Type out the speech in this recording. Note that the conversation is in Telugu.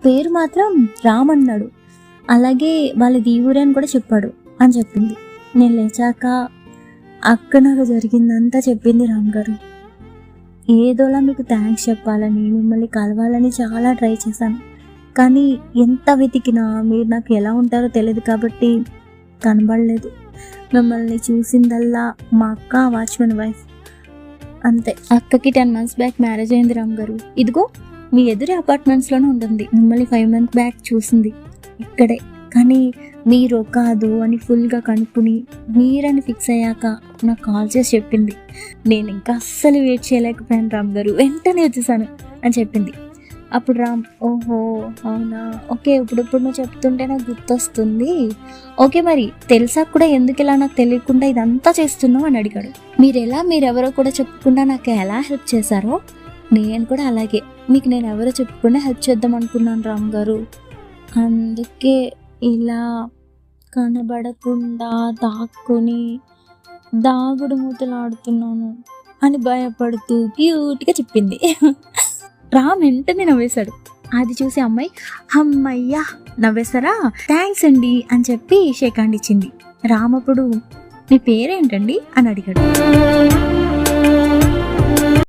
పేరు మాత్రం రామ్ అన్నాడు. అలాగే వాళ్ళది ఈ ఊరే అని కూడా చెప్పాడు అని చెప్పింది. నేను లేచాక అక్క నాకు జరిగిందంతా చెప్పింది రామ్ గారు. ఏదోలా మీకు థ్యాంక్స్ చెప్పాలని, మిమ్మల్ని కలవాలని చాలా ట్రై చేశాను. కానీ ఎంత వెతికినా మీరు నాకు ఎలా ఉంటారో తెలియదు కాబట్టి కనబడలేదు. మిమ్మల్ని చూసిందల్లా మా అక్క వాచ్మెన్ వైఫ్ అంతే. అక్కకి 10 months బ్యాక్ మ్యారేజ్ అయింది రామ్ గారు. ఇదిగో మీ ఎదురే అపార్ట్మెంట్స్లోనే ఉంటుంది. మిమ్మల్ని 5 months బ్యాక్ చూసింది ఇక్కడే. కానీ మీరు కాదు అని ఫుల్గా కనుక్కుని మీరని ఫిక్స్ అయ్యాక నాకు కాల్ చేసి చెప్పింది. నేను ఇంకా అస్సలు వెయిట్ చేయలేకపోయాను రామ్ గారు, వెంటనే వచ్చేసాను అని చెప్పింది. అప్పుడు రామ్, ఓహో అవునా, ఓకే, ఇప్పుడు నువ్వు చెప్తుంటే నాకు గుర్తొస్తుంది. ఓకే, మరి తెలిసాక కూడా ఎందుకు ఇలా నాకు తెలియకుండా ఇదంతా చేస్తున్నావు అని అడిగాడు. మీరెవరో కూడా చెప్పకుండా నాకు ఎలా హెల్ప్ చేశారో నేను కూడా అలాగే మీకు నేను ఎవరో చెప్పకుండా హెల్ప్ చేద్దాం అనుకున్నాను రామ్ గారు. అందుకే ఇలా కనబడకుండా దాక్కుని దాగుడు మూతలు ఆడుతున్నాను అని భయపడుతూ క్యూట్గా చెప్పింది. రామ్ వెంటనే నవ్వేశాడు. అది చూసి అమ్మాయి, అమ్మయ్యా నవ్వేశారా, థ్యాంక్స్ అండి అని చెప్పి షేక్ హ్యాండ్ ఇచ్చింది. రామ్ అప్పుడు మీ పేరేంటండి అని అడిగాడు.